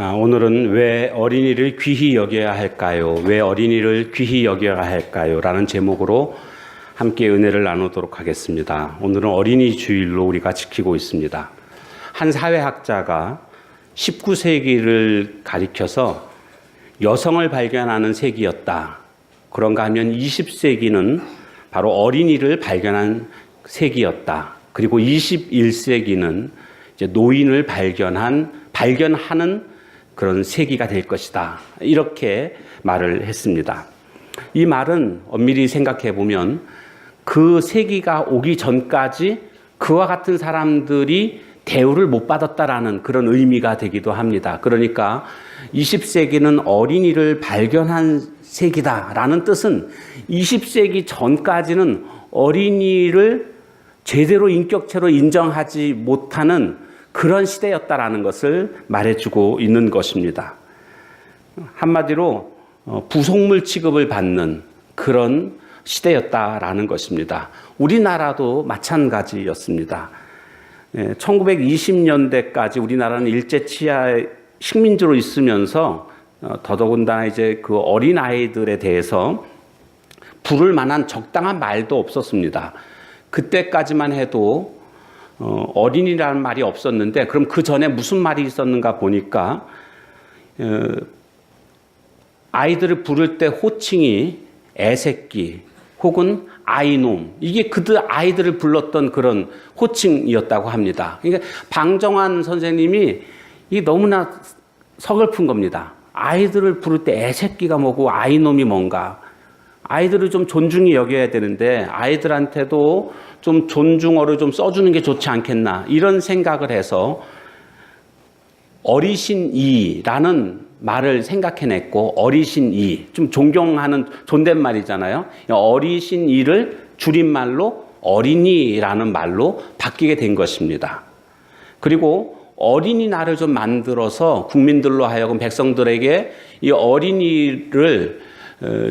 오늘은 왜 어린이를 귀히 여겨야 할까요? 왜 어린이를 귀히 여겨야 할까요? 라는 제목으로 함께 은혜를 나누도록 하겠습니다. 오늘은 어린이 주일로 우리가 지키고 있습니다. 한 사회학자가 19세기를 가리켜서 여성을 발견하는 세기였다. 그런가 하면 20세기는 바로 어린이를 발견한 세기였다. 그리고 21세기는 이제 노인을 발견하는 그런 세기가 될 것이다. 이렇게 말을 했습니다. 이 말은 엄밀히 생각해 보면 그 세기가 오기 전까지 그와 같은 사람들이 대우를 못 받았다라는 그런 의미가 되기도 합니다. 그러니까 20세기는 어린이를 발견한 세기다라는 뜻은 20세기 전까지는 어린이를 제대로 인격체로 인정하지 못하는 그런 시대였다라는 것을 말해주고 있는 것입니다. 한마디로 부속물 취급을 받는 그런 시대였다라는 것입니다. 우리나라도 마찬가지였습니다. 1920년대까지 우리나라는 일제 치하의 식민지로 있으면서 더더군다나 이제 그 어린 아이들에 대해서 부를 만한 적당한 말도 없었습니다. 그때까지만 해도 어린이라는 말이 없었는데, 그럼 그 전에 무슨 말이 있었는가 보니까 아이들을 부를 때 호칭이 애새끼 혹은 아이놈, 이게 그들 아이들을 불렀던 그런 호칭이었다고 합니다. 그러니까 방정환 선생님이 이게 너무나 서글픈 겁니다. 아이들을 부를 때 애새끼가 뭐고 아이놈이 뭔가. 아이들을 좀 존중히 여겨야 되는데 아이들한테도 좀 존중어를 좀 써주는 게 좋지 않겠나, 이런 생각을 해서 어리신이라는 말을 생각해냈고, 어리신이 좀 존경하는 존댓말이잖아요. 어리신이를 줄임말로 어린이라는 말로 바뀌게 된 것입니다. 그리고 어린이날을 좀 만들어서 국민들로 하여금 백성들에게 이 어린이를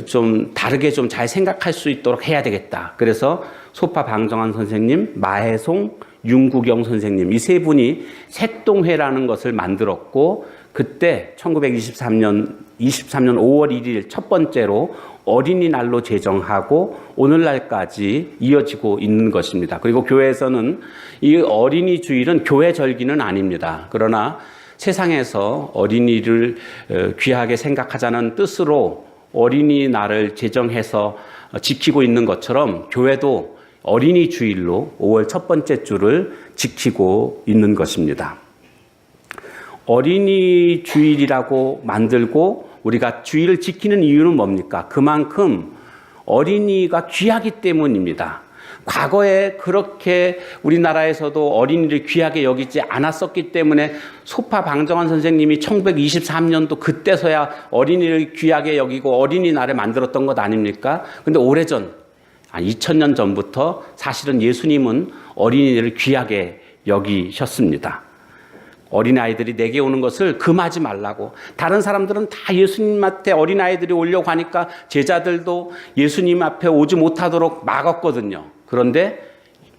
좀 다르게 좀 잘 생각할 수 있도록 해야 되겠다. 그래서 소파 방정환 선생님, 마혜송, 윤구경 선생님, 이 세 분이 색동회라는 것을 만들었고, 그때 1923년 5월 1일 첫 번째로 어린이날로 제정하고 오늘날까지 이어지고 있는 것입니다. 그리고 교회에서는 이 어린이 주일은 교회 절기는 아닙니다. 그러나 세상에서 어린이를 귀하게 생각하자는 뜻으로 어린이날을 제정해서 지키고 있는 것처럼 교회도 어린이 주일로 5월 첫 번째 주를 지키고 있는 것입니다. 어린이 주일이라고 만들고 우리가 주일을 지키는 이유는 뭡니까? 그만큼 어린이가 귀하기 때문입니다. 과거에 그렇게 우리나라에서도 어린이를 귀하게 여기지 않았었기 때문에 소파 방정환 선생님이 1923년도 그때서야 어린이를 귀하게 여기고 어린이날을 만들었던 것 아닙니까? 근데 오래전, 2000년 전부터 사실은 예수님은 어린이를 귀하게 여기셨습니다. 어린아이들이 내게 오는 것을 금하지 말라고. 다른 사람들은 다 예수님한테 어린아이들이 오려고 하니까 제자들도 예수님 앞에 오지 못하도록 막았거든요. 그런데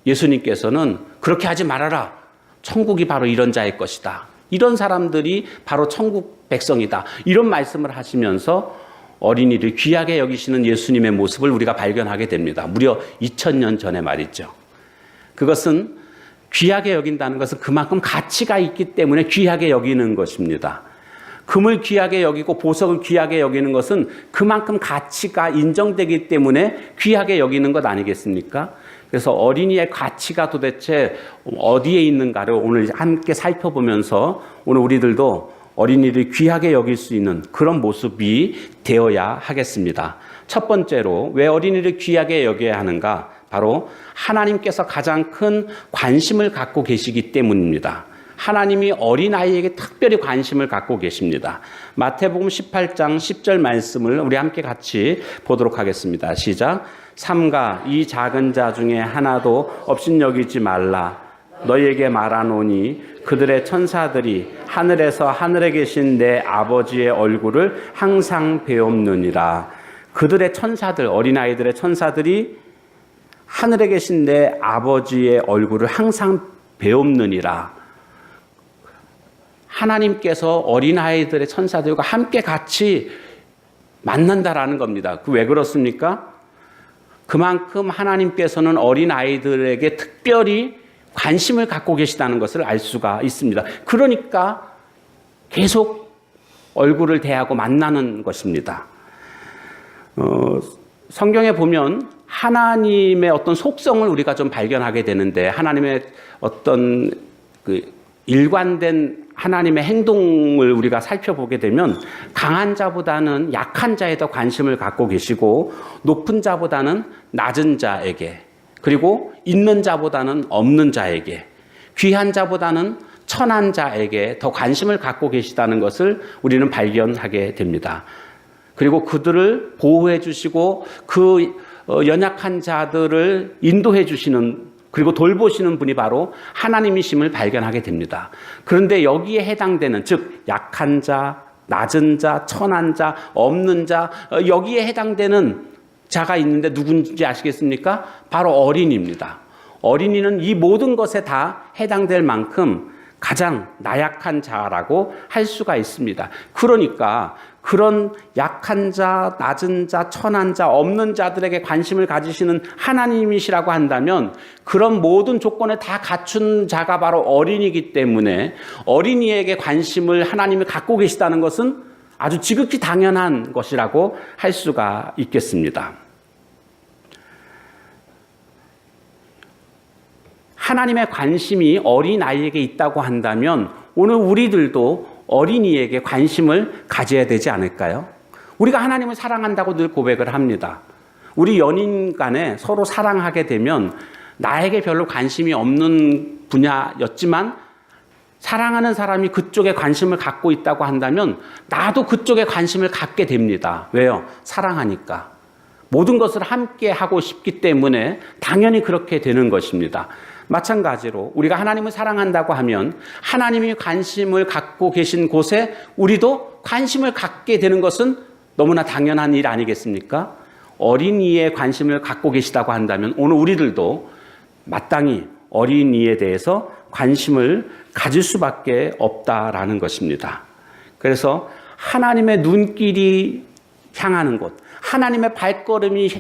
예수님께서는 그렇게 하지 말아라. 천국이 바로 이런 자의 것이다. 이런 사람들이 바로 천국 백성이다. 이런 말씀을 하시면서 어린이를 귀하게 여기시는 예수님의 모습을 우리가 발견하게 됩니다. 무려 2000년 전에 말이죠. 그것은 귀하게 여긴다는 것은 그만큼 가치가 있기 때문에 귀하게 여기는 것입니다. 금을 귀하게 여기고 보석을 귀하게 여기는 것은 그만큼 가치가 인정되기 때문에 귀하게 여기는 것 아니겠습니까? 그래서 어린이의 가치가 도대체 어디에 있는가를 오늘 함께 살펴보면서 오늘 우리들도 어린이를 귀하게 여길 수 있는 그런 모습이 되어야 하겠습니다. 첫 번째로 왜 어린이를 귀하게 여겨야 하는가? 바로 하나님께서 가장 큰 관심을 갖고 계시기 때문입니다. 하나님이 어린아이에게 특별히 관심을 갖고 계십니다. 마태복음 18장 10절 말씀을 우리 함께 같이 보도록 하겠습니다. 시작. 삼가 이 작은 자 중에 하나도 업신여기지 말라. 너희에게 말하노니 그들의 천사들이 하늘에서 하늘에 계신 내 아버지의 얼굴을 항상 배옵느니라. 그들의 천사들, 어린아이들의 천사들이 하늘에 계신 내 아버지의 얼굴을 항상 배옵느니라. 하나님께서 어린아이들의 천사들과 함께 같이 만난다라는 겁니다. 왜 그렇습니까? 그만큼 하나님께서는 어린아이들에게 특별히 관심을 갖고 계시다는 것을 알 수가 있습니다. 그러니까 계속 얼굴을 대하고 만나는 것입니다. 성경에 보면 하나님의 어떤 속성을 우리가 좀 발견하게 되는데, 하나님의 어떤 일관된 하나님의 행동을 우리가 살펴보게 되면 강한 자보다는 약한 자에 더 관심을 갖고 계시고, 높은 자보다는 낮은 자에게, 그리고 있는 자보다는 없는 자에게, 귀한 자보다는 천한 자에게 더 관심을 갖고 계시다는 것을 우리는 발견하게 됩니다. 그리고 그들을 보호해 주시고 그 연약한 자들을 인도해 주시는, 그리고 돌보시는 분이 바로 하나님이심을 발견하게 됩니다. 그런데 여기에 해당되는, 즉 약한 자, 낮은 자, 천한 자, 없는 자, 여기에 해당되는 자가 있는데 누군지 아시겠습니까? 바로 어린이입니다. 어린이는 이 모든 것에 다 해당될 만큼 가장 나약한 자라고 할 수가 있습니다. 그러니까 그런 약한 자, 낮은 자, 천한 자, 없는 자들에게 관심을 가지시는 하나님이시라고 한다면, 그런 모든 조건을 다 갖춘 자가 바로 어린이기 때문에 어린이에게 관심을 하나님이 갖고 계시다는 것은 아주 지극히 당연한 것이라고 할 수가 있겠습니다. 하나님의 관심이 어린아이에게 있다고 한다면 오늘 우리들도 어린이에게 관심을 가져야 되지 않을까요? 우리가 하나님을 사랑한다고 늘 고백을 합니다. 우리 연인 간에 서로 사랑하게 되면 나에게 별로 관심이 없는 분야였지만 사랑하는 사람이 그쪽에 관심을 갖고 있다고 한다면 나도 그쪽에 관심을 갖게 됩니다. 왜요? 사랑하니까. 모든 것을 함께 하고 싶기 때문에 당연히 그렇게 되는 것입니다. 마찬가지로 우리가 하나님을 사랑한다고 하면 하나님이 관심을 갖고 계신 곳에 우리도 관심을 갖게 되는 것은 너무나 당연한 일 아니겠습니까? 어린이에 관심을 갖고 계시다고 한다면 오늘 우리들도 마땅히 어린이에 대해서 관심을 가질 수밖에 없다라는 것입니다. 그래서 하나님의 눈길이 향하는 곳, 하나님의 발걸음이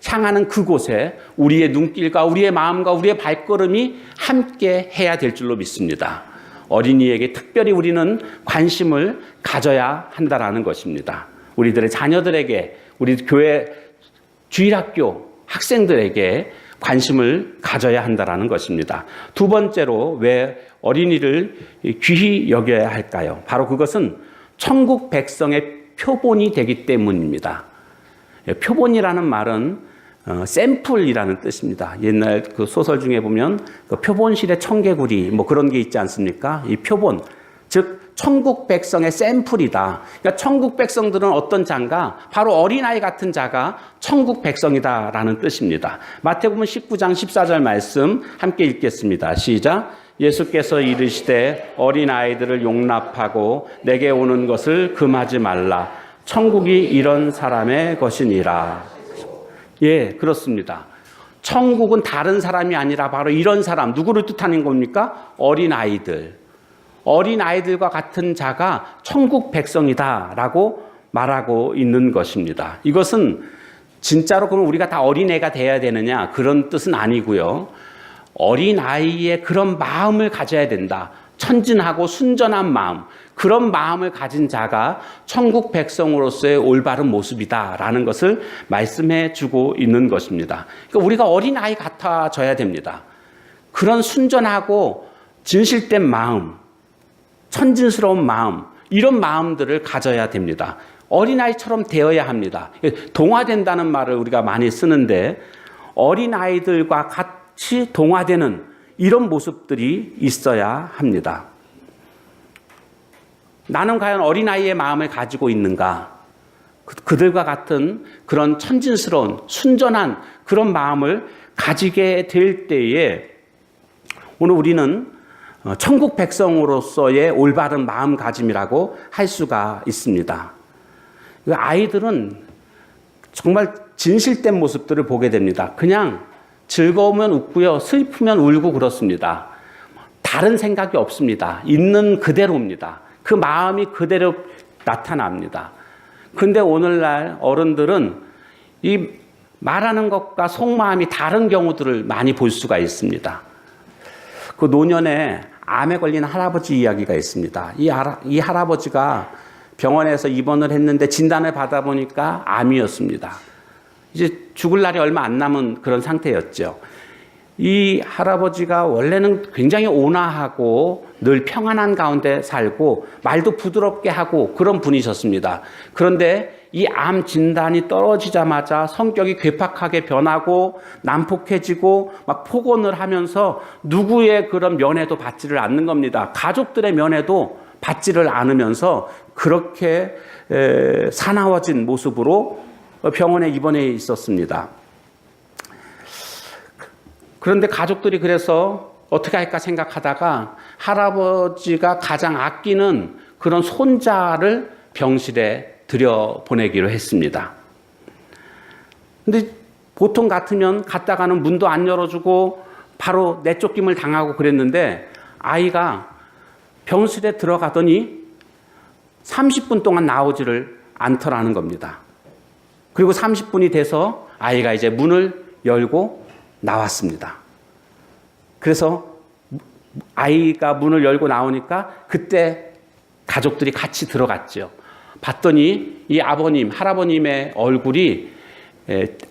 향하는 그곳에 우리의 눈길과 우리의 마음과 우리의 발걸음이 함께 해야 될 줄로 믿습니다. 어린이에게 특별히 우리는 관심을 가져야 한다라는 것입니다. 우리들의 자녀들에게, 우리 교회 주일학교 학생들에게 관심을 가져야 한다라는 것입니다. 두 번째로 왜 어린이를 귀히 여겨야 할까요? 바로 그것은 천국 백성의 표본이 되기 때문입니다. 표본이라는 말은 샘플이라는 뜻입니다. 옛날 그 소설 중에 보면 그 표본실의 청개구리 뭐 그런 게 있지 않습니까? 이 표본, 즉 천국 백성의 샘플이다. 그러니까 천국 백성들은 어떤 자인가? 바로 어린아이 같은 자가 천국 백성이다라는 뜻입니다. 마태복음 19장 14절 말씀 함께 읽겠습니다. 시작. 예수께서 이르시되 어린아이들을 용납하고 내게 오는 것을 금하지 말라. 천국이 이런 사람의 것이니라. 예, 그렇습니다. 천국은 다른 사람이 아니라 바로 이런 사람, 누구를 뜻하는 겁니까? 어린아이들. 어린아이들과 같은 자가 천국 백성이다라고 말하고 있는 것입니다. 이것은 진짜로 그럼 우리가 다 어린애가 돼야 되느냐? 그런 뜻은 아니고요. 어린아이의 그런 마음을 가져야 된다. 천진하고 순전한 마음, 그런 마음을 가진 자가 천국 백성으로서의 올바른 모습이다라는 것을 말씀해 주고 있는 것입니다. 그러니까 우리가 어린아이 같아져야 됩니다. 그런 순전하고 진실된 마음, 천진스러운 마음, 이런 마음들을 가져야 됩니다. 어린아이처럼 되어야 합니다. 동화된다는 말을 우리가 많이 쓰는데 어린아이들과 같이 동화되는 이런 모습들이 있어야 합니다. 나는 과연 어린아이의 마음을 가지고 있는가? 그들과 같은 그런 천진스러운 순전한 그런 마음을 가지게 될 때에 오늘 우리는 천국 백성으로서의 올바른 마음가짐이라고 할 수가 있습니다. 아이들은 정말 진실된 모습들을 보게 됩니다. 그냥 즐거우면 웃고요, 슬프면 울고 그렇습니다. 다른 생각이 없습니다. 있는 그대로입니다. 그 마음이 그대로 나타납니다. 근데 오늘날 어른들은 이 말하는 것과 속마음이 다른 경우들을 많이 볼 수가 있습니다. 그 노년에 암에 걸린 할아버지 이야기가 있습니다. 이 할아버지가 병원에서 입원을 했는데 진단을 받아보니까 암이었습니다. 이제 죽을 날이 얼마 안 남은 그런 상태였죠. 이 할아버지가 원래는 굉장히 온화하고 늘 평안한 가운데 살고 말도 부드럽게 하고 그런 분이셨습니다. 그런데 이 암 진단이 떨어지자마자 성격이 괴팍하게 변하고 난폭해지고 막 폭언을 하면서 누구의 그런 면회도 받지를 않는 겁니다. 가족들의 면회도 받지를 않으면서 그렇게 사나워진 모습으로 병원에 입원해 있었습니다. 그런데 가족들이 그래서 어떻게 할까 생각하다가 할아버지가 가장 아끼는 그런 손자를 병실에 들여보내기로 했습니다. 근데 보통 같으면 갔다가는 문도 안 열어주고 바로 내쫓김을 당하고 그랬는데 아이가 병실에 들어가더니 30분 동안 나오지를 않더라는 겁니다. 그리고 30분이 돼서 아이가 이제 문을 열고 나왔습니다. 그래서 아이가 문을 열고 나오니까 그때 가족들이 같이 들어갔죠. 봤더니 이 아버님, 할아버님의 얼굴이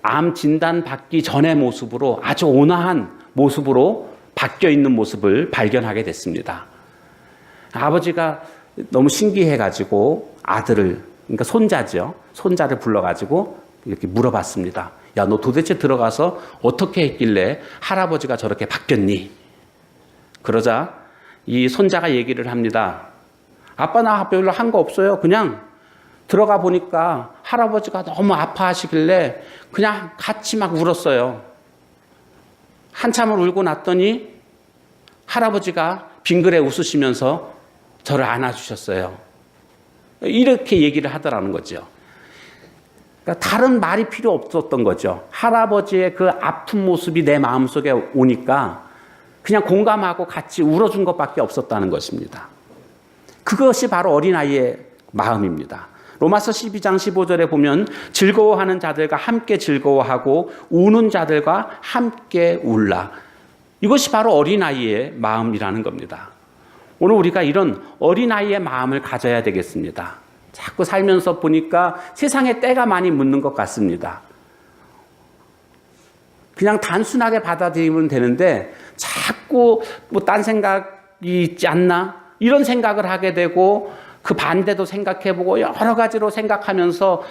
암 진단 받기 전의 모습으로 아주 온화한 모습으로 바뀌어 있는 모습을 발견하게 됐습니다. 아버지가 너무 신기해가지고 아들을, 그러니까 손자죠. 손자를 불러가지고 이렇게 물어봤습니다. 야, 너 도대체 들어가서 어떻게 했길래 할아버지가 저렇게 바뀌었니? 그러자 이 손자가 얘기를 합니다. 아빠, 나 별로 한 거 없어요. 그냥 들어가 보니까 할아버지가 너무 아파하시길래 그냥 같이 막 울었어요. 한참을 울고 났더니 할아버지가 빙그레 웃으시면서 저를 안아주셨어요. 이렇게 얘기를 하더라는 거죠. 그러니까 다른 말이 필요 없었던 거죠. 할아버지의 그 아픈 모습이 내 마음속에 오니까 그냥 공감하고 같이 울어준 것밖에 없었다는 것입니다. 그것이 바로 어린아이의 마음입니다. 로마서 12장 15절에 보면 즐거워하는 자들과 함께 즐거워하고 우는 자들과 함께 울라. 이것이 바로 어린아이의 마음이라는 겁니다. 오늘 우리가 이런 어린아이의 마음을 가져야 되겠습니다. 자꾸 살면서 보니까 세상에 때가 많이 묻는 것 같습니다. 그냥 단순하게 받아들이면 되는데 자꾸 뭐 딴 생각이 있지 않나? 이런 생각을 하게 되고 그 반대도 생각해보고 여러 가지로 생각하면서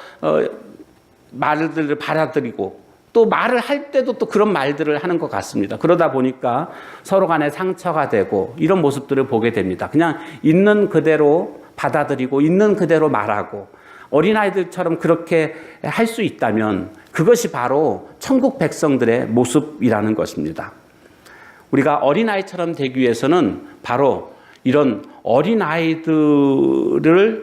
말들을 받아들이고 또 말을 할 때도 또 그런 말들을 하는 것 같습니다. 그러다 보니까 서로 간에 상처가 되고 이런 모습들을 보게 됩니다. 그냥 있는 그대로 받아들이고 있는 그대로 말하고 어린아이들처럼 그렇게 할 수 있다면 그것이 바로 천국 백성들의 모습이라는 것입니다. 우리가 어린아이처럼 되기 위해서는 바로 이런 어린아이들을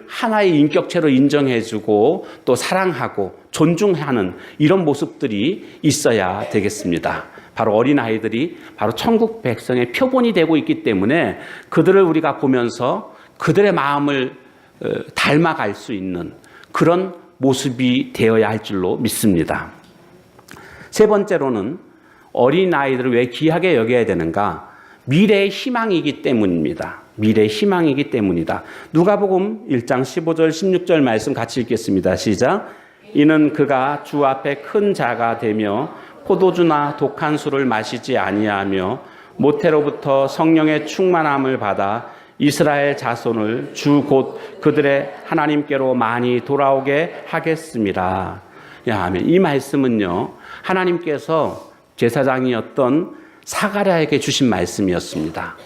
하나의 인격체로 인정해주고 또 사랑하고 존중하는 이런 모습들이 있어야 되겠습니다. 바로 어린아이들이 바로 천국 백성의 표본이 되고 있기 때문에 그들을 우리가 보면서 그들의 마음을 닮아갈 수 있는 그런 모습이 되어야 할 줄로 믿습니다. 세 번째로는 어린아이들을 왜 귀하게 여겨야 되는가? 미래의 희망이기 때문입니다. 미래의 희망이기 때문이다. 누가복음 1장 15절 16절 말씀 같이 읽겠습니다. 시작. 이는 그가 주 앞에 큰 자가 되며 포도주나 독한 술을 마시지 아니하며 모태로부터 성령의 충만함을 받아 이스라엘 자손을 주 곧 그들의 하나님께로 많이 돌아오게 하겠습니다. 아멘. 이 말씀은요, 하나님께서 제사장이었던 사가랴에게 주신 말씀이었습니다.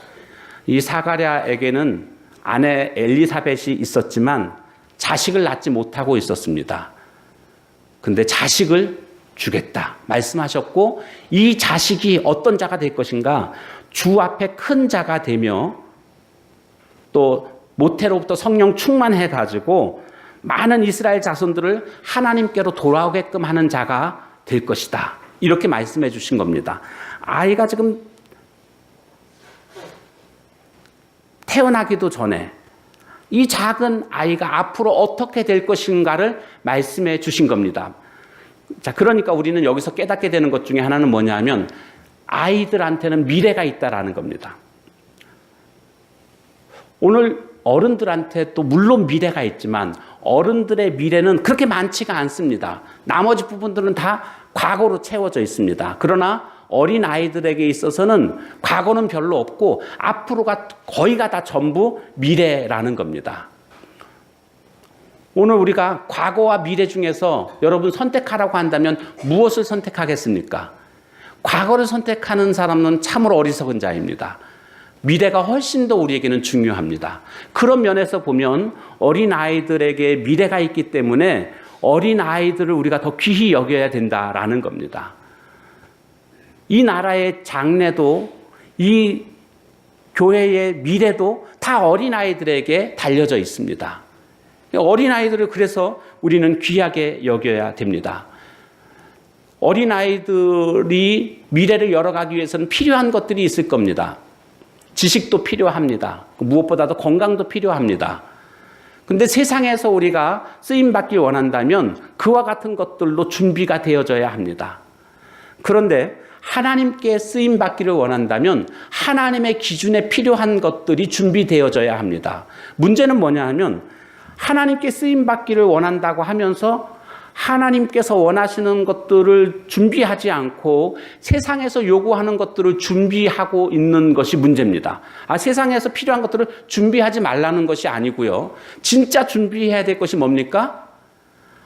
이 사가랴에게는 아내 엘리사벳이 있었지만 자식을 낳지 못하고 있었습니다. 근데 자식을 주겠다 말씀하셨고 이 자식이 어떤 자가 될 것인가? 주 앞에 큰 자가 되며 또 모태로부터 성령 충만해가지고 많은 이스라엘 자손들을 하나님께로 돌아오게끔 하는 자가 될 것이다. 이렇게 말씀해 주신 겁니다. 아이가 지금 태어나기도 전에 이 작은 아이가 앞으로 어떻게 될 것인가를 말씀해 주신 겁니다. 자, 그러니까 우리는 여기서 깨닫게 되는 것 중에 하나는 뭐냐면 아이들한테는 미래가 있다라는 겁니다. 오늘 어른들한테 또 물론 미래가 있지만 어른들의 미래는 그렇게 많지가 않습니다. 나머지 부분들은 다 과거로 채워져 있습니다. 그러나 어린 아이들에게 있어서는 과거는 별로 없고 앞으로가 거의가 다 전부 미래라는 겁니다. 오늘 우리가 과거와 미래 중에서 여러분 선택하라고 한다면 무엇을 선택하겠습니까? 과거를 선택하는 사람은 참으로 어리석은 자입니다. 미래가 훨씬 더 우리에게는 중요합니다. 그런 면에서 보면 어린아이들에게 미래가 있기 때문에 어린아이들을 우리가 더 귀히 여겨야 된다라는 겁니다. 이 나라의 장래도 이 교회의 미래도 다 어린아이들에게 달려져 있습니다. 어린아이들을 그래서 우리는 귀하게 여겨야 됩니다. 어린아이들이 미래를 열어가기 위해서는 필요한 것들이 있을 겁니다. 지식도 필요합니다. 무엇보다도 건강도 필요합니다. 근데 세상에서 우리가 쓰임받기 원한다면 그와 같은 것들로 준비가 되어져야 합니다. 그런데 하나님께 쓰임받기를 원한다면 하나님의 기준에 필요한 것들이 준비되어져야 합니다. 문제는 뭐냐 하면 하나님께 쓰임받기를 원한다고 하면서 하나님께서 원하시는 것들을 준비하지 않고 세상에서 요구하는 것들을 준비하고 있는 것이 문제입니다. 세상에서 필요한 것들을 준비하지 말라는 것이 아니고요. 진짜 준비해야 될 것이 뭡니까?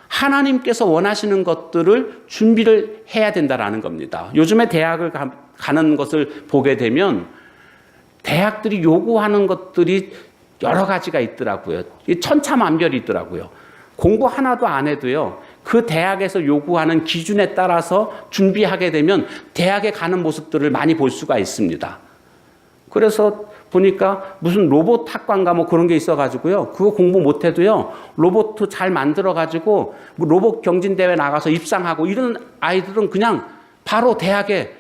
하나님께서 원하시는 것들을 준비를 해야 된다라는 겁니다. 요즘에 대학을 가는 것을 보게 되면 대학들이 요구하는 것들이 여러 가지가 있더라고요. 천차만별이 있더라고요. 공부 하나도 안 해도요. 그 대학에서 요구하는 기준에 따라서 준비하게 되면 대학에 가는 모습들을 많이 볼 수가 있습니다. 그래서 보니까 무슨 로봇 학과인가 뭐 그런 게 있어가지고요. 그거 공부 못해도요. 로봇 잘 만들어가지고 로봇 경진대회 나가서 입상하고 이런 아이들은 그냥 바로 대학에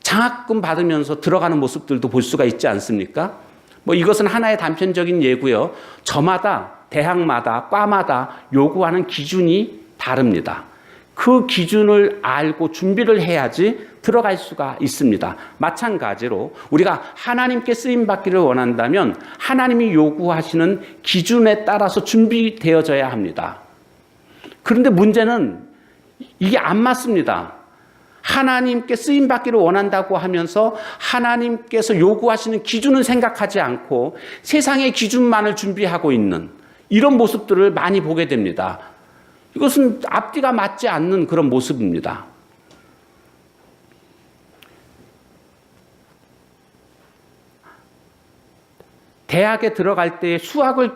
장학금 받으면서 들어가는 모습들도 볼 수가 있지 않습니까? 뭐 이것은 하나의 단편적인 예고요. 저마다 대학마다 과마다 요구하는 기준이 다릅니다. 그 기준을 알고 준비를 해야지 들어갈 수가 있습니다. 마찬가지로 우리가 하나님께 쓰임받기를 원한다면 하나님이 요구하시는 기준에 따라서 준비되어져야 합니다. 그런데 문제는 이게 안 맞습니다. 하나님께 쓰임받기를 원한다고 하면서 하나님께서 요구하시는 기준은 생각하지 않고 세상의 기준만을 준비하고 있는 이런 모습들을 많이 보게 됩니다. 이것은 앞뒤가 맞지 않는 그런 모습입니다. 대학에 들어갈 때 수학을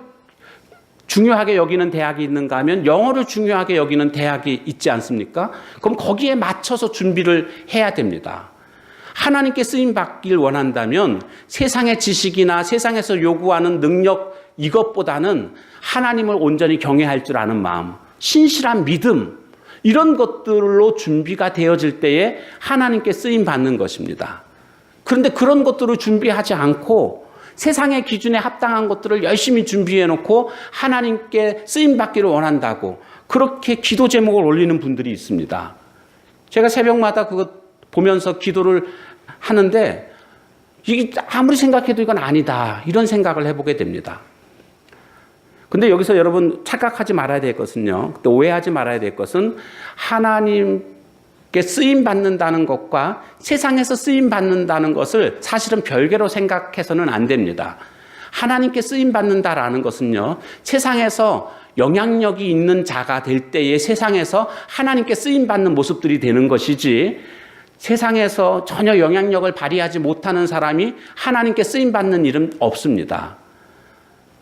중요하게 여기는 대학이 있는가 하면 영어를 중요하게 여기는 대학이 있지 않습니까? 그럼 거기에 맞춰서 준비를 해야 됩니다. 하나님께 쓰임받길 원한다면 세상의 지식이나 세상에서 요구하는 능력 이것보다는 하나님을 온전히 경외할 줄 아는 마음, 신실한 믿음 이런 것들로 준비가 되어질 때에 하나님께 쓰임받는 것입니다. 그런데 그런 것들을 준비하지 않고 세상의 기준에 합당한 것들을 열심히 준비해놓고 하나님께 쓰임받기를 원한다고 그렇게 기도 제목을 올리는 분들이 있습니다. 제가 새벽마다 그거 보면서 기도를 하는데 이게 아무리 생각해도 이건 아니다 이런 생각을 해보게 됩니다. 근데 여기서 여러분 착각하지 말아야 될 것은요. 또 오해하지 말아야 될 것은 하나님께 쓰임받는다는 것과 세상에서 쓰임받는다는 것을 사실은 별개로 생각해서는 안 됩니다. 하나님께 쓰임받는다라는 것은요. 세상에서 영향력이 있는 자가 될 때에 세상에서 하나님께 쓰임받는 모습들이 되는 것이지 세상에서 전혀 영향력을 발휘하지 못하는 사람이 하나님께 쓰임받는 일은 없습니다.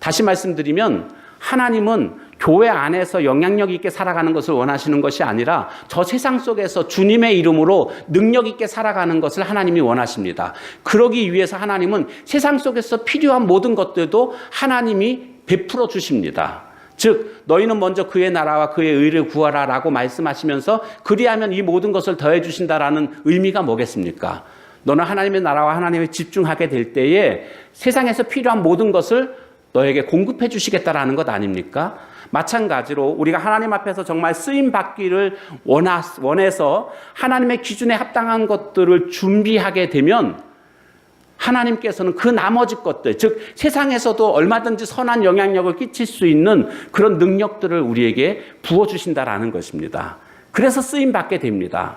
다시 말씀드리면 하나님은 교회 안에서 영향력 있게 살아가는 것을 원하시는 것이 아니라 저 세상 속에서 주님의 이름으로 능력 있게 살아가는 것을 하나님이 원하십니다. 그러기 위해서 하나님은 세상 속에서 필요한 모든 것들도 하나님이 베풀어 주십니다. 즉 너희는 먼저 그의 나라와 그의 의를 구하라라고 말씀하시면서 그리하면 이 모든 것을 더해 주신다라는 의미가 뭐겠습니까? 너는 하나님의 나라와 하나님에 집중하게 될 때에 세상에서 필요한 모든 것을 너에게 공급해 주시겠다라는 것 아닙니까? 마찬가지로 우리가 하나님 앞에서 정말 쓰임 받기를 원해서 하나님의 기준에 합당한 것들을 준비하게 되면 하나님께서는 그 나머지 것들, 즉 세상에서도 얼마든지 선한 영향력을 끼칠 수 있는 그런 능력들을 우리에게 부어주신다라는 것입니다. 그래서 쓰임 받게 됩니다.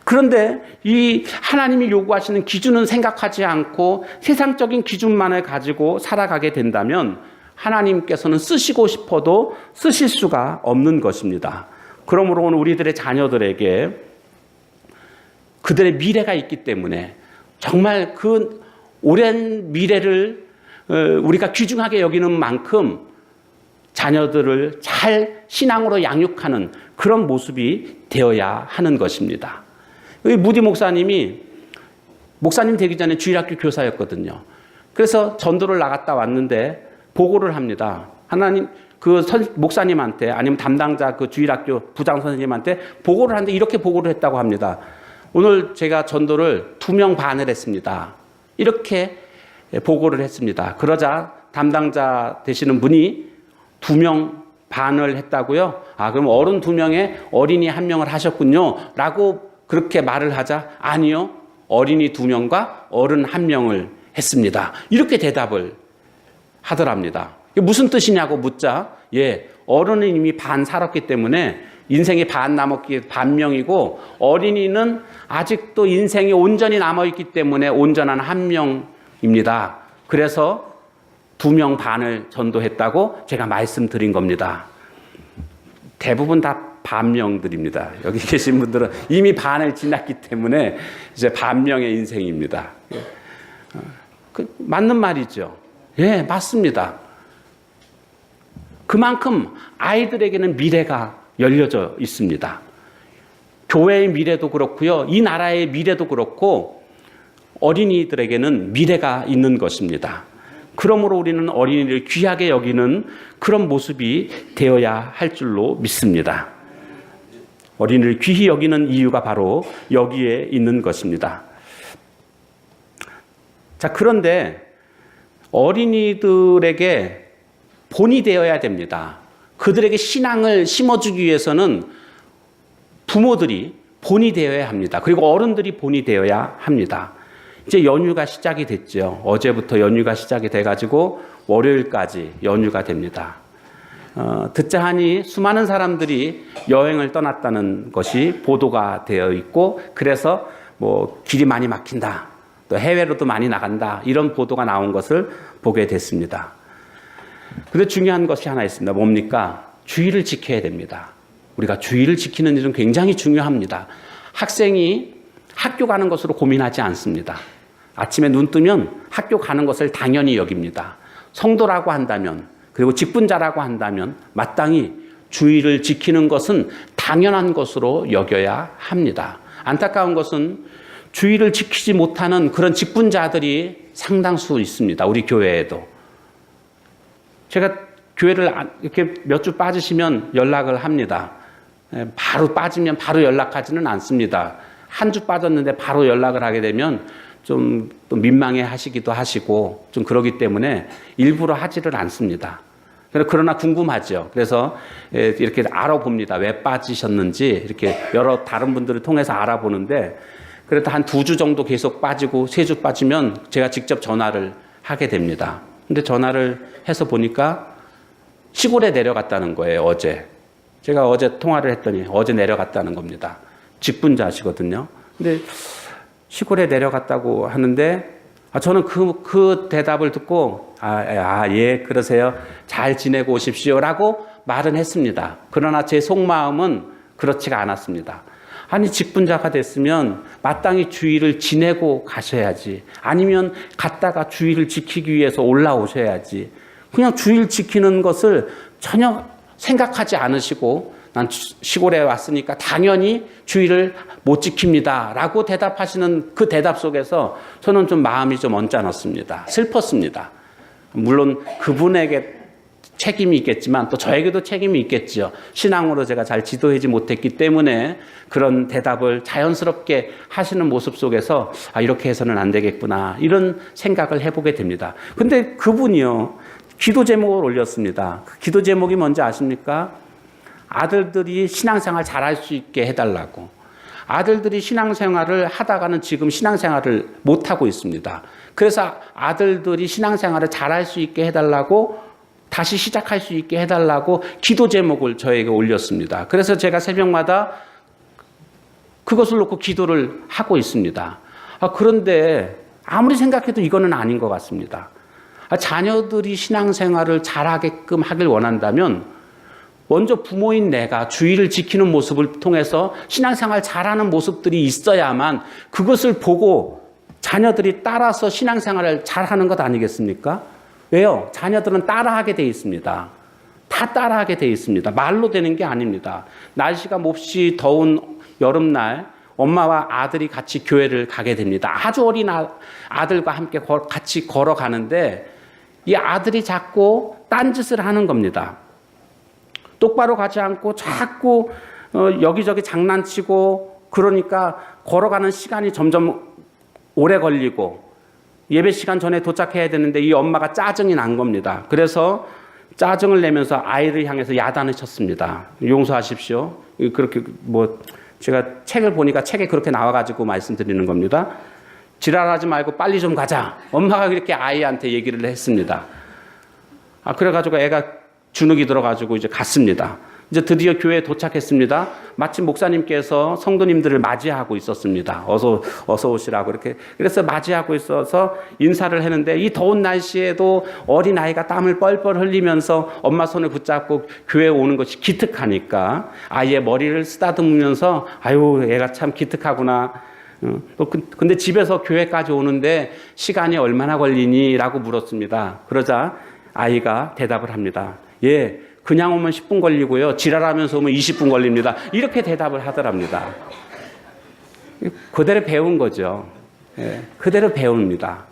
그런데 이 하나님이 요구하시는 기준은 생각하지 않고 세상적인 기준만을 가지고 살아가게 된다면 하나님께서는 쓰시고 싶어도 쓰실 수가 없는 것입니다. 그러므로 오늘 우리들의 자녀들에게 그들의 미래가 있기 때문에 정말 그 오랜 미래를 우리가 귀중하게 여기는 만큼 자녀들을 잘 신앙으로 양육하는 그런 모습이 되어야 하는 것입니다. 무디 목사님이 목사님 되기 전에 주일학교 교사였거든요. 그래서 전도를 나갔다 왔는데 보고를 합니다. 하나님 그 목사님한테 아니면 담당자 그 주일학교 부장 선생님한테 보고를 하는데 이렇게 보고를 했다고 합니다. 오늘 제가 전도를 2명 반을 했습니다. 이렇게 보고를 했습니다. 그러자 담당자 되시는 분이 2명 반을 했다고요? 아, 그럼 어른 2명에 어린이 1명을 하셨군요. 라고 그렇게 말을 하자 아니요. 어린이 2명과 어른 1명을 했습니다. 이렇게 대답을 하더랍니다. 이게 무슨 뜻이냐고 묻자 예, 어른은 이미 반 살았기 때문에 인생이 반 남았기 반명이고 어린이는 아직도 인생이 온전히 남아있기 때문에 온전한 1명입니다. 그래서 2명 반을 전도했다고 제가 말씀드린 겁니다. 대부분 다 반명들입니다. 여기 계신 분들은 이미 반을 지났기 때문에 이제 반명의 인생입니다. 맞는 말이죠. 예, 맞습니다. 그만큼 아이들에게는 미래가 열려져 있습니다. 교회의 미래도 그렇고요. 이 나라의 미래도 그렇고 어린이들에게는 미래가 있는 것입니다. 그러므로 우리는 어린이를 귀하게 여기는 그런 모습이 되어야 할 줄로 믿습니다. 어린이를 귀히 여기는 이유가 바로 여기에 있는 것입니다. 자, 그런데 어린이들에게 본이 되어야 됩니다. 그들에게 신앙을 심어주기 위해서는 부모들이 본이 되어야 합니다. 그리고 어른들이 본이 되어야 합니다. 이제 연휴가 시작이 됐죠. 어제부터 연휴가 시작이 돼가지고 월요일까지 연휴가 됩니다. 듣자 하니 수많은 사람들이 여행을 떠났다는 것이 보도가 되어 있고 그래서 뭐 길이 많이 막힌다. 또 해외로도 많이 나간다. 이런 보도가 나온 것을 보게 됐습니다. 그런데 중요한 것이 하나 있습니다. 뭡니까? 주의를 지켜야 됩니다. 우리가 주의를 지키는 일은 굉장히 중요합니다. 학생이 학교 가는 것으로 고민하지 않습니다. 아침에 눈 뜨면 학교 가는 것을 당연히 여깁니다. 성도라고 한다면 그리고 직분자라고 한다면 마땅히 주의를 지키는 것은 당연한 것으로 여겨야 합니다. 안타까운 것은 주의를 지키지 못하는 그런 직분자들이 상당수 있습니다. 우리 교회에도. 제가 교회를 이렇게 몇 주 빠지시면 연락을 합니다. 바로 빠지면 바로 연락하지는 않습니다. 한 주 빠졌는데 바로 연락을 하게 되면 좀 또 민망해 하시기도 하시고 좀 그러기 때문에 일부러 하지를 않습니다. 그러나 궁금하죠. 그래서 이렇게 알아봅니다. 왜 빠지셨는지 이렇게 여러 다른 분들을 통해서 알아보는데 그래도 한 2주 정도 계속 빠지고 3주 빠지면 제가 직접 전화를 하게 됩니다. 근데 전화를 해서 보니까 시골에 내려갔다는 거예요, 어제. 제가 어제 통화를 했더니 어제 내려갔다는 겁니다. 직분자시거든요. 근데 시골에 내려갔다고 하는데 저는 그 대답을 듣고 예, 그러세요. 잘 지내고 오십시오라고 말은 했습니다. 그러나 제 속마음은 그렇지가 않았습니다. 아니 직분자가 됐으면 마땅히 주의를 지내고 가셔야지. 아니면 갔다가 주의를 지키기 위해서 올라오셔야지. 그냥 주의를 지키는 것을 전혀 생각하지 않으시고 난 시골에 왔으니까 당연히 주의를 못 지킵니다 라고 대답하시는 그 대답 속에서 저는 좀 마음이 좀 언짢았습니다. 슬펐습니다. 물론 그분에게 책임이 있겠지만 또 저에게도 책임이 있겠죠. 신앙으로 제가 잘 지도하지 못했기 때문에 그런 대답을 자연스럽게 하시는 모습 속에서 이렇게 해서는 안 되겠구나 이런 생각을 해보게 됩니다. 근데 그분이요 기도 제목을 올렸습니다. 그 기도 제목이 뭔지 아십니까? 아들들이 신앙생활 잘할 수 있게 해달라고. 아들들이 신앙생활을 하다가는 지금 신앙생활을 못하고 있습니다. 그래서 아들들이 신앙생활을 잘할 수 있게 해달라고 다시 시작할 수 있게 해달라고 기도 제목을 저에게 올렸습니다. 그래서 제가 새벽마다 그것을 놓고 기도를 하고 있습니다. 그런데 아무리 생각해도 이거는 아닌 것 같습니다. 자녀들이 신앙생활을 잘하게끔 하길 원한다면 먼저 부모인 내가 주의를 지키는 모습을 통해서 신앙생활 잘하는 모습들이 있어야만 그것을 보고 자녀들이 따라서 신앙생활을 잘하는 것 아니겠습니까? 왜요? 자녀들은 따라하게 돼 있습니다. 다 따라하게 돼 있습니다. 말로 되는 게 아닙니다. 날씨가 몹시 더운 여름날 엄마와 아들이 같이 교회를 가게 됩니다. 아주 어린 아들과 함께 같이 걸어가는데 이 아들이 자꾸 딴짓을 하는 겁니다. 똑바로 가지 않고 자꾸 여기저기 장난치고 그러니까 걸어가는 시간이 점점 오래 걸리고 예배 시간 전에 도착해야 되는데 이 엄마가 짜증이 난 겁니다. 그래서 짜증을 내면서 아이를 향해서 야단을 쳤습니다. 용서하십시오. 그렇게 제가 책을 보니까 책에 그렇게 나와가지고 말씀드리는 겁니다. 지랄하지 말고 빨리 좀 가자. 엄마가 그렇게 아이한테 얘기를 했습니다. 그래가지고 애가 주눅이 들어가지고 이제 갔습니다. 이제 드디어 교회에 도착했습니다. 마침 목사님께서 성도님들을 맞이하고 있었습니다. 어서 오시라고 이렇게. 그래서 맞이하고 있어서 인사를 했는데 이 더운 날씨에도 어린 아이가 땀을 뻘뻘 흘리면서 엄마 손을 붙잡고 교회에 오는 것이 기특하니까 아이의 머리를 쓰다듬으면서 아유 애가 참 기특하구나. 근데 집에서 교회까지 오는데 시간이 얼마나 걸리니? 라고 물었습니다. 그러자 아이가 대답을 합니다. 예, 그냥 오면 10분 걸리고요. 지랄하면서 오면 20분 걸립니다. 이렇게 대답을 하더랍니다. 그대로 배운 거죠. 예, 그대로 배웁니다.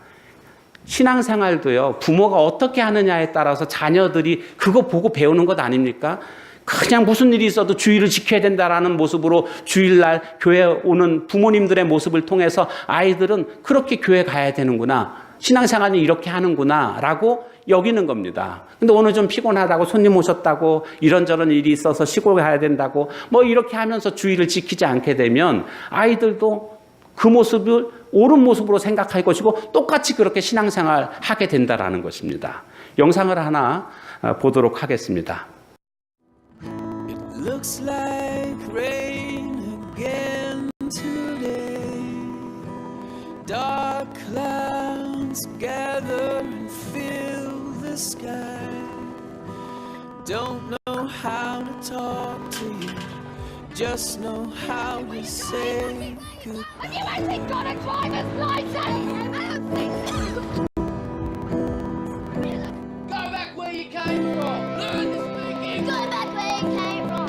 신앙생활도요. 부모가 어떻게 하느냐에 따라서 자녀들이 그거 보고 배우는 것 아닙니까? 그냥 무슨 일이 있어도 주의를 지켜야 된다라는 모습으로 주일날 교회에 오는 부모님들의 모습을 통해서 아이들은 그렇게 교회 가야 되는구나. 신앙생활은 이렇게 하는구나 라고 여기는 겁니다. 근데 오늘 좀 피곤하다고 손님 오셨다고 이런저런 일이 있어서 시골 가야 된다고 이렇게 하면서 주의를 지키지 않게 되면 아이들도 그 모습을 옳은 모습으로 생각할 것이고 똑같이 그렇게 신앙생활 하게 된다라는 것입니다. 영상을 하나 보도록 하겠습니다. It looks like rain again today. Dark clouds gather and fill the sky. Don't know how to talk to you, just know how to say goodbye. Have you actually got a driver's license? I don't think so. Go back where you came from. Learn to speak English. Go back where you came from.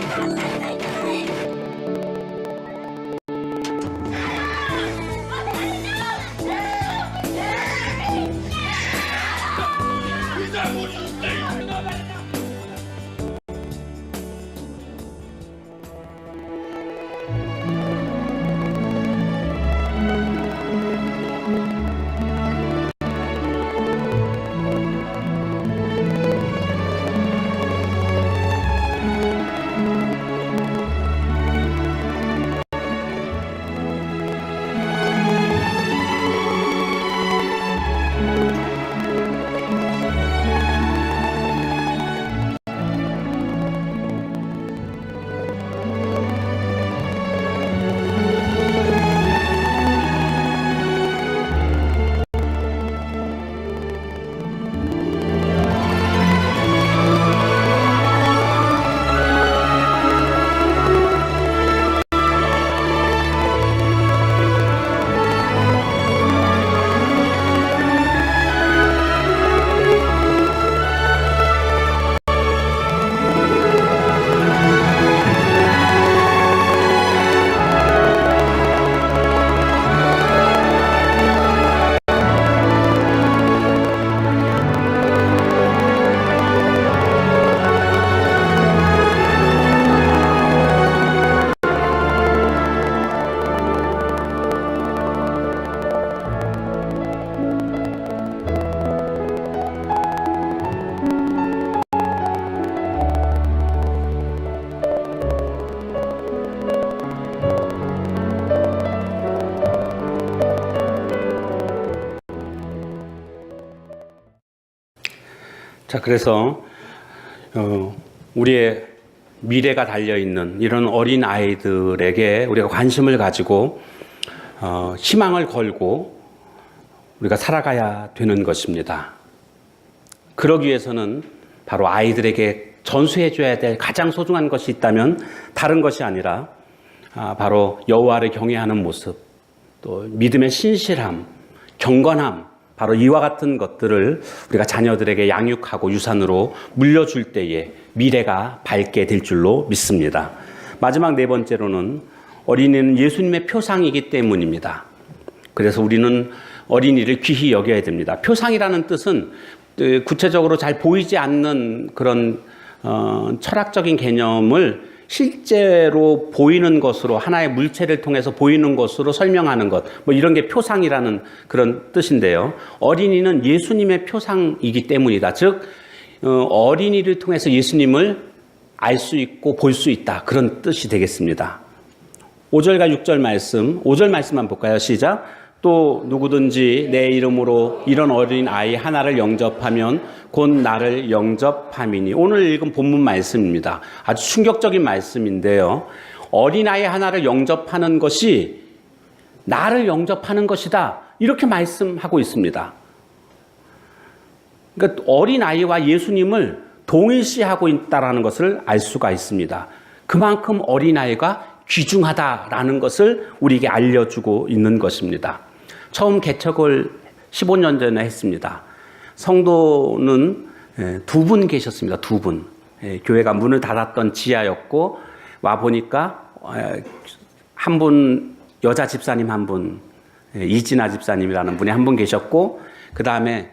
자, 그래서 우리의 미래가 달려있는 이런 어린 아이들에게 우리가 관심을 가지고 희망을 걸고 우리가 살아가야 되는 것입니다. 그러기 위해서는 바로 아이들에게 전수해줘야 될 가장 소중한 것이 있다면 다른 것이 아니라 바로 여호와를 경외하는 모습, 또 믿음의 신실함, 경건함, 바로 이와 같은 것들을 우리가 자녀들에게 양육하고 유산으로 물려줄 때에 미래가 밝게 될 줄로 믿습니다. 마지막 네 번째로는 어린이는 예수님의 표상이기 때문입니다. 그래서 우리는 어린이를 귀히 여겨야 됩니다. 표상이라는 뜻은 구체적으로 잘 보이지 않는 그런 철학적인 개념을 실제로 보이는 것으로 하나의 물체를 통해서 보이는 것으로 설명하는 것, 뭐 이런 게 표상이라는 그런 뜻인데요. 어린이는 예수님의 표상이기 때문이다. 즉 어린이를 통해서 예수님을 알 수 있고 볼 수 있다. 그런 뜻이 되겠습니다. 5절과 6절 말씀, 5절 말씀만 볼까요? 시작. 또 누구든지 내 이름으로 이런 어린 아이 하나를 영접하면 곧 나를 영접함이니. 오늘 읽은 본문 말씀입니다. 아주 충격적인 말씀인데요. 어린아이 하나를 영접하는 것이 나를 영접하는 것이다. 이렇게 말씀하고 있습니다. 그러니까 어린아이와 예수님을 동일시하고 있다는 것을 알 수가 있습니다. 그만큼 어린아이가 귀중하다라는 것을 우리에게 알려주고 있는 것입니다. 처음 개척을 15년 전에 했습니다. 성도는 두 분 계셨습니다. 두 분. 교회가 문을 닫았던 지하였고 와보니까 한 분, 여자 집사님 한 분, 이진아 집사님이라는 분이 한 분 계셨고 그 다음에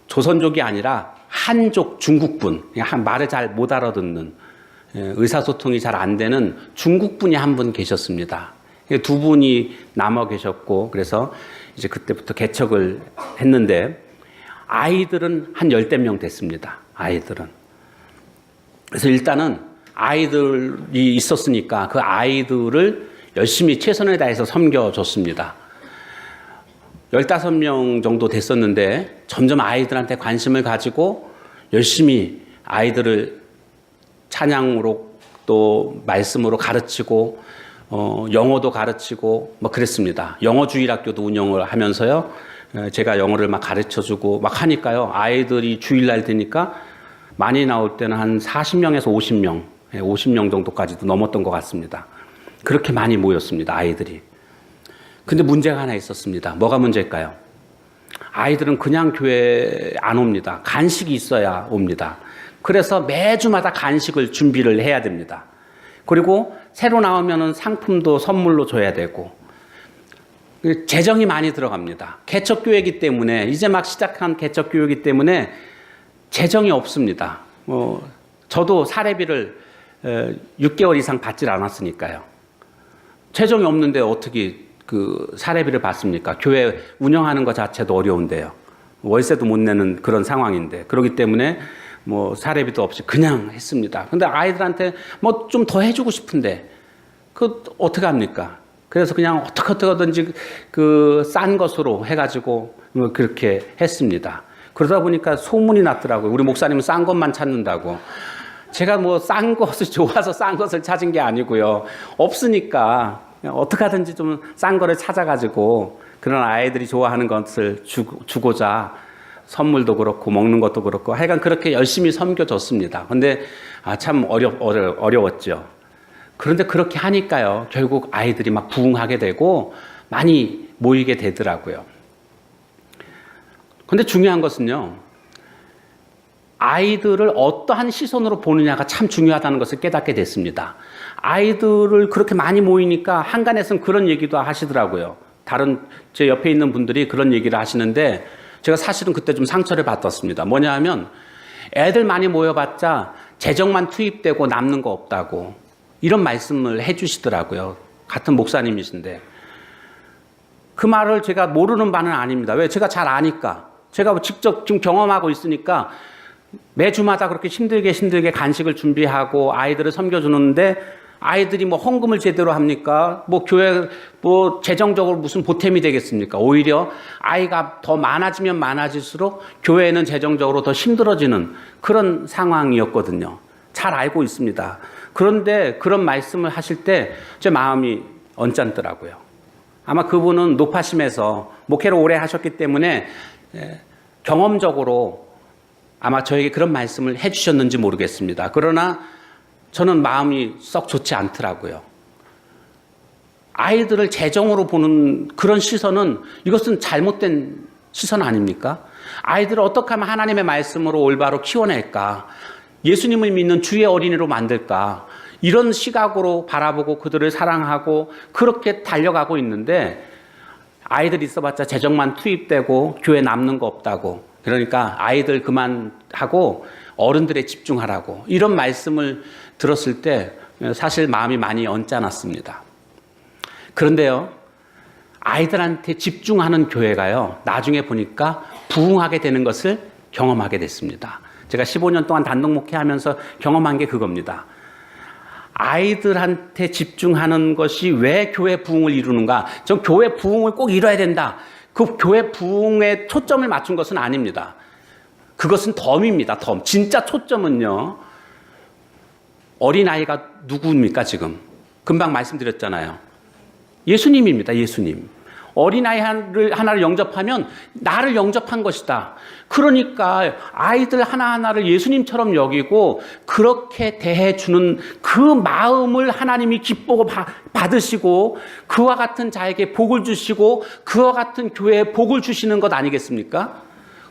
조선족이 아니라 한족 중국분, 말을 잘 못 알아듣는 의사소통이 잘 안 되는 중국분이 한 분 계셨습니다. 두 분이 남아 계셨고 그래서 이제 그때부터 개척을 했는데 아이들은 한 10대 명 됐습니다. 아이들은. 그래서 일단은 아이들이 있었으니까 그 아이들을 열심히 최선을 다해서 섬겨줬습니다. 15명 정도 됐었는데 점점 아이들한테 관심을 가지고 열심히 아이들을 찬양으로 또 말씀으로 가르치고 영어도 가르치고 뭐 그랬습니다. 영어 주일학교도 운영을 하면서요. 제가 영어를 막 가르쳐주고 막 하니까요. 아이들이 주일날 되니까 많이 나올 때는 한 40명에서 50명, 50명 정도까지도 넘었던 것 같습니다. 그렇게 많이 모였습니다. 아이들이. 근데 문제가 하나 있었습니다. 뭐가 문제일까요? 아이들은 그냥 교회에 안 옵니다. 간식이 있어야 옵니다. 그래서 매주마다 간식을 준비를 해야 됩니다. 그리고 새로 나오면은 상품도 선물로 줘야 되고 재정이 많이 들어갑니다. 개척교회이기 때문에 이제 막 시작한 개척교회이기 때문에 재정이 없습니다. 저도 사례비를 6개월 이상 받질 않았으니까요. 재정이 없는데 어떻게 그 사례비를 받습니까? 교회 운영하는 것 자체도 어려운데요. 월세도 못 내는 그런 상황인데 그렇기 때문에 뭐 사례비도 없이 그냥 했습니다. 근데 아이들한테 뭐 좀 더 해주고 싶은데 그 어떻게 합니까? 그래서 그냥 어떻게든지 그 싼 것으로 해가지고 뭐 그렇게 했습니다. 그러다 보니까 소문이 났더라고요. 우리 목사님은 싼 것만 찾는다고. 제가 뭐 싼 것을 좋아서 싼 것을 찾은 게 아니고요. 없으니까 어떻게 하든지 좀 싼 거를 찾아가지고 그런 아이들이 좋아하는 것을 주고자 선물도 그렇고 먹는 것도 그렇고 하여간 그렇게 열심히 섬겨줬습니다. 근데 참 어려웠죠. 그런데 그렇게 하니까요. 결국 아이들이 막 부흥하게 되고 많이 모이게 되더라고요. 근데 중요한 것은요. 아이들을 어떠한 시선으로 보느냐가 참 중요하다는 것을 깨닫게 됐습니다. 아이들을 그렇게 많이 모이니까 한간에서는 그런 얘기도 하시더라고요. 다른 제 옆에 있는 분들이 그런 얘기를 하시는데 제가 사실은 그때 좀 상처를 받았습니다. 뭐냐 하면 애들 많이 모여봤자 재정만 투입되고 남는 거 없다고 이런 말씀을 해주시더라고요. 같은 목사님이신데 그 말을 제가 모르는 바는 아닙니다. 왜? 제가 잘 아니까. 제가 직접 지금 경험하고 있으니까 매주마다 그렇게 힘들게 간식을 준비하고 아이들을 섬겨주는데 아이들이 뭐 헌금을 제대로 합니까? 뭐 교회 뭐 재정적으로 무슨 보탬이 되겠습니까? 오히려 아이가 더 많아지면 많아질수록 교회는 재정적으로 더 힘들어지는 그런 상황이었거든요. 잘 알고 있습니다. 그런데 그런 말씀을 하실 때 제 마음이 언짢더라고요. 아마 그분은 노파심에서 목회를 오래 하셨기 때문에 경험적으로 아마 저에게 그런 말씀을 해주셨는지 모르겠습니다. 그러나 저는 마음이 썩 좋지 않더라고요. 아이들을 재정으로 보는 그런 시선은 이것은 잘못된 시선 아닙니까? 아이들을 어떻게 하면 하나님의 말씀으로 올바로 키워낼까? 예수님을 믿는 주의 어린이로 만들까? 이런 시각으로 바라보고 그들을 사랑하고 그렇게 달려가고 있는데 아이들 있어봤자 재정만 투입되고 교회 남는 거 없다고, 그러니까 아이들 그만하고 어른들에 집중하라고 이런 말씀을 들었을 때 사실 마음이 많이 언짢았습니다. 그런데요, 아이들한테 집중하는 교회가요, 나중에 보니까 부흥하게 되는 것을 경험하게 됐습니다. 제가 15년 동안 단독 목회하면서 경험한 게 그겁니다. 아이들한테 집중하는 것이 왜 교회 부흥을 이루는가? 전 교회 부흥을 꼭 이뤄야 된다. 그 교회 부흥에 초점을 맞춘 것은 아닙니다. 그것은 덤입니다. 덤. 진짜 초점은요, 어린아이가 누구입니까 지금? 금방 말씀드렸잖아요. 예수님입니다. 예수님. 어린아이 하나를 영접하면 나를 영접한 것이다. 그러니까 아이들 하나하나를 예수님처럼 여기고 그렇게 대해주는 그 마음을 하나님이 기쁘고 받으시고 그와 같은 자에게 복을 주시고 그와 같은 교회에 복을 주시는 것 아니겠습니까?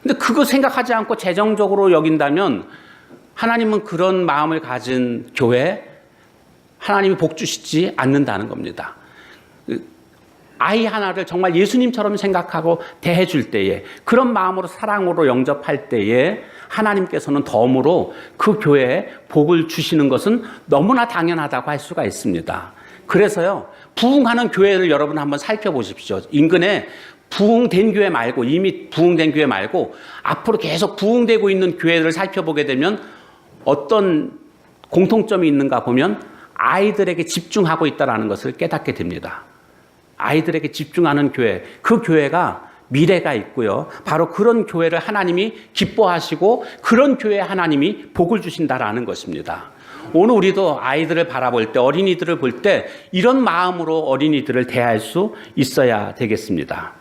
근데 그거 생각하지 않고 재정적으로 여긴다면 하나님은 그런 마음을 가진 교회 하나님이 복 주시지 않는다는 겁니다. 아이 하나를 정말 예수님처럼 생각하고 대해줄 때에, 그런 마음으로 사랑으로 영접할 때에 하나님께서는 덤으로 그 교회에 복을 주시는 것은 너무나 당연하다고 할 수가 있습니다. 그래서요, 부흥하는 교회를 여러분 한번 살펴보십시오. 인근에 부흥된 교회 말고, 이미 부흥된 교회 말고 앞으로 계속 부흥되고 있는 교회를 살펴보게 되면 어떤 공통점이 있는가 보면 아이들에게 집중하고 있다는 것을 깨닫게 됩니다. 아이들에게 집중하는 교회, 그 교회가 미래가 있고요. 바로 그런 교회를 하나님이 기뻐하시고 그런 교회에 하나님이 복을 주신다라는 것입니다. 오늘 우리도 아이들을 바라볼 때, 어린이들을 볼 때 이런 마음으로 어린이들을 대할 수 있어야 되겠습니다.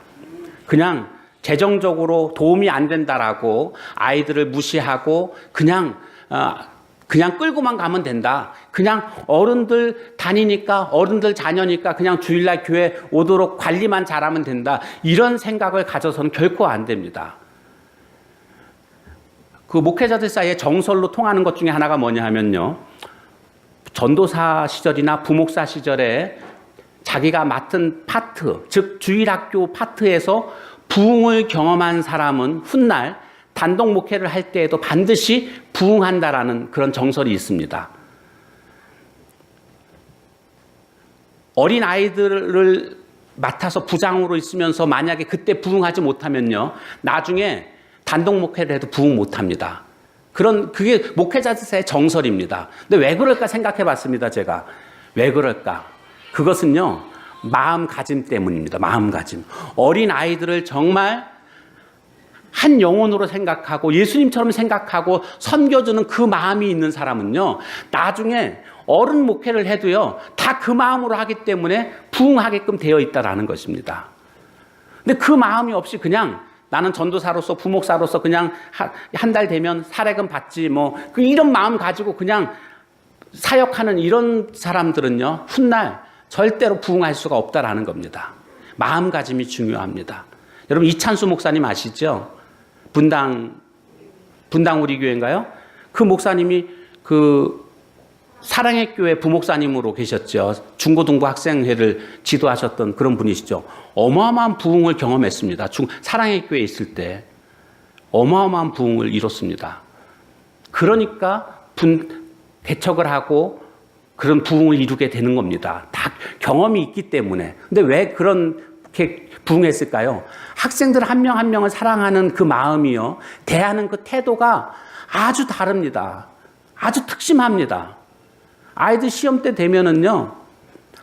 그냥 재정적으로 도움이 안 된다라고 아이들을 무시하고 그냥 끌고만 가면 된다. 그냥 어른들 다니니까, 어른들 자녀니까 그냥 주일날 교회 오도록 관리만 잘하면 된다. 이런 생각을 가져서는 결코 안 됩니다. 그 목회자들 사이에 정설로 통하는 것 중에 하나가 뭐냐 하면요, 전도사 시절이나 부목사 시절에 자기가 맡은 파트, 즉 주일학교 파트에서 부흥을 경험한 사람은 훗날 단독 목회를 할 때에도 반드시 부흥한다라는 그런 정설이 있습니다. 어린 아이들을 맡아서 부장으로 있으면서 만약에 그때 부흥하지 못하면요, 나중에 단독 목회를 해도 부흥 못합니다. 그게 목회자들의 정설입니다. 근데 왜 그럴까 생각해 봤습니다, 제가. 왜 그럴까? 그것은요, 마음가짐 때문입니다. 마음가짐. 어린 아이들을 정말 한 영혼으로 생각하고 예수님처럼 생각하고 섬겨주는 그 마음이 있는 사람은요, 나중에 어른 목회를 해도요, 다 그 마음으로 하기 때문에 부흥하게끔 되어 있다라는 것입니다. 근데 그 마음이 없이 그냥 나는 전도사로서 부목사로서 그냥 한 달 되면 사례금 받지 뭐 이런 마음 가지고 그냥 사역하는 이런 사람들은요, 훗날 절대로 부흥할 수가 없다라는 겁니다. 마음가짐이 중요합니다. 여러분 이찬수 목사님 아시죠? 분당 우리 교회인가요? 그 목사님이 그 사랑의 교회 부목사님으로 계셨죠. 중고등부 학생회를 지도하셨던 그런 분이시죠. 어마어마한 부흥을 경험했습니다. 사랑의 교회에 있을 때 어마어마한 부흥을 이뤘습니다. 그러니까 대척을 하고 그런 부흥을 이루게 되는 겁니다. 다 경험이 있기 때문에. 근데 왜 그렇게 부흥했을까요? 학생들 한 명 한 명을 사랑하는 그 마음이요, 대하는 그 태도가 아주 다릅니다. 아주 특심합니다. 아이들 시험 때 되면은요,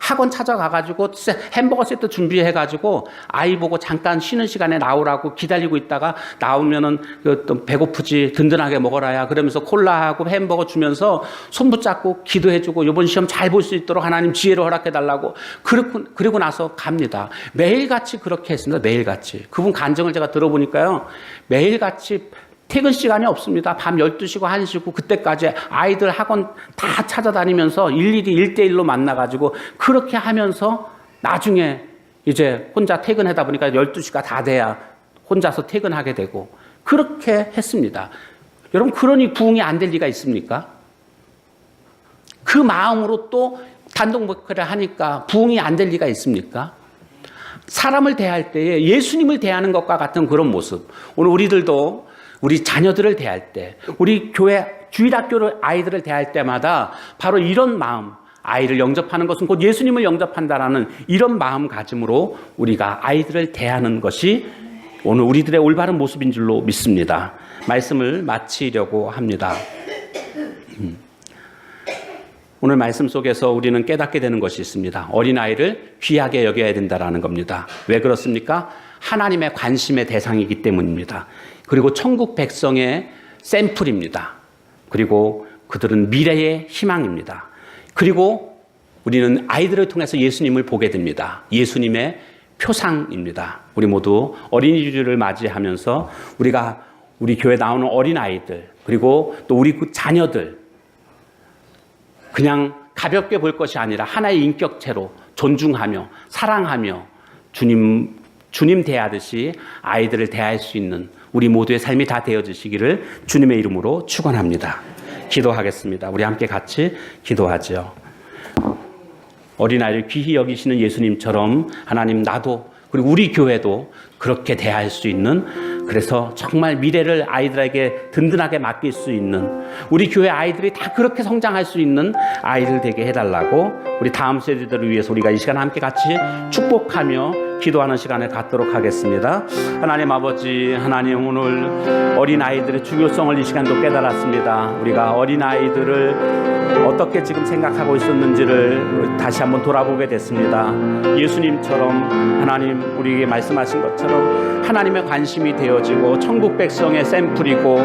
학원 찾아가가지고 햄버거 세트 준비해가지고 아이 보고 잠깐 쉬는 시간에 나오라고 기다리고 있다가 나오면은 또 배고프지 든든하게 먹어라야 그러면서 콜라하고 햄버거 주면서 손 붙잡고 기도해주고 이번 시험 잘 볼 수 있도록 하나님 지혜를 허락해달라고 그리고 나서 갑니다. 매일같이 그렇게 했습니다. 매일같이. 그분 간증을 제가 들어보니까요. 매일같이 퇴근 시간이 없습니다. 밤 12시고 1시고 그때까지 아이들 학원 다 찾아다니면서 일일이 1대1로 만나가지고 그렇게 하면서 나중에 이제 혼자 퇴근하다 보니까 12시가 다 돼야 혼자서 퇴근하게 되고 그렇게 했습니다. 여러분, 그러니 부흥이 안 될 리가 있습니까? 그 마음으로 또 단독 목회를 하니까 부흥이 안 될 리가 있습니까? 사람을 대할 때에 예수님을 대하는 것과 같은 그런 모습. 오늘 우리들도 우리 자녀들을 대할 때, 우리 교회 주일학교를 아이들을 대할 때마다 바로 이런 마음, 아이를 영접하는 것은 곧 예수님을 영접한다라는 이런 마음가짐으로 우리가 아이들을 대하는 것이 오늘 우리들의 올바른 모습인 줄로 믿습니다. 말씀을 마치려고 합니다. 오늘 말씀 속에서 우리는 깨닫게 되는 것이 있습니다. 어린아이를 귀하게 여겨야 된다는 겁니다. 왜 그렇습니까? 하나님의 관심의 대상이기 때문입니다. 그리고 천국 백성의 샘플입니다. 그리고 그들은 미래의 희망입니다. 그리고 우리는 아이들을 통해서 예수님을 보게 됩니다. 예수님의 표상입니다. 우리 모두 어린이 주일을 맞이하면서 우리가 우리 교회에 나오는 어린아이들 그리고 또 우리 자녀들 그냥 가볍게 볼 것이 아니라 하나의 인격체로 존중하며 사랑하며 주님 대하듯이 아이들을 대할 수 있는 우리 모두의 삶이 다 되어지시기를 주님의 이름으로 축원합니다. 기도하겠습니다. 우리 함께 같이 기도하죠. 어린아이를 귀히 여기시는 예수님처럼 하나님 나도 그리고 우리 교회도 그렇게 대할 수 있는 그래서 정말 미래를 아이들에게 든든하게 맡길 수 있는 우리 교회 아이들이 다 그렇게 성장할 수 있는 아이들 되게 해달라고 우리 다음 세대들을 위해서 우리가 이 시간 함께 같이 축복하며 기도하는 시간을 갖도록 하겠습니다. 하나님 아버지, 하나님 오늘 어린아이들의 중요성을 이 시간도 깨달았습니다. 우리가 어린아이들을 어떻게 지금 생각하고 있었는지를 다시 한번 돌아보게 됐습니다. 예수님처럼 하나님 우리에게 말씀하신 것처럼 하나님의 관심이 되어지고 천국 백성의 샘플이고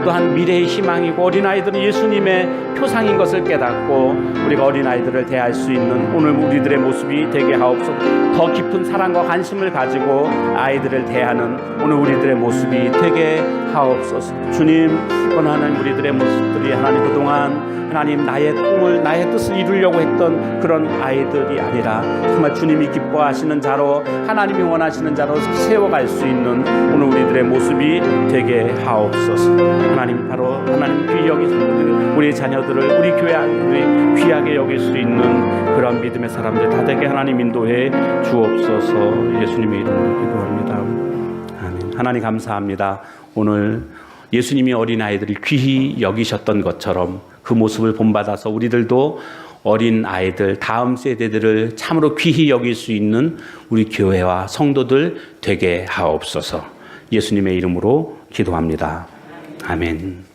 또한 미래의 희망이고 어린아이들은 예수님의 표상인 것을 깨닫고 우리가 어린아이들을 대할 수 있는 오늘 우리들의 모습이 되게 하옵소서. 더 깊은 사랑과 관심을 가지고 아이들을 대하는 오늘 우리들의 모습이 되게 하옵소서. 주님, 하나님 우리들의 모습들이 하나님 그동안 하나님 나의 꿈을 나의 뜻을 이루려고 했던 그런 아이들이 아니라 정말 주님이 기뻐하시는 자로 하나님이 원하시는 자로 세워갈 수 있는 오늘 우리들의 모습이 되게 하옵소서. 하나님 바로 하나님 귀히 여기시는 우리 자녀들을 우리 교회 아이들이 귀하게 여길 수 있는 그런 믿음의 사람들 다 되게 하나님 인도해 주옵소서. 예수님의 이름으로 기도합니다. 아멘. 하나님 감사합니다. 오늘 예수님이 어린아이들을 귀히 여기셨던 것처럼 그 모습을 본받아서 우리들도 어린 아이들, 다음 세대들을 참으로 귀히 여길 수 있는 우리 교회와 성도들 되게 하옵소서. 예수님의 이름으로 기도합니다. 아멘.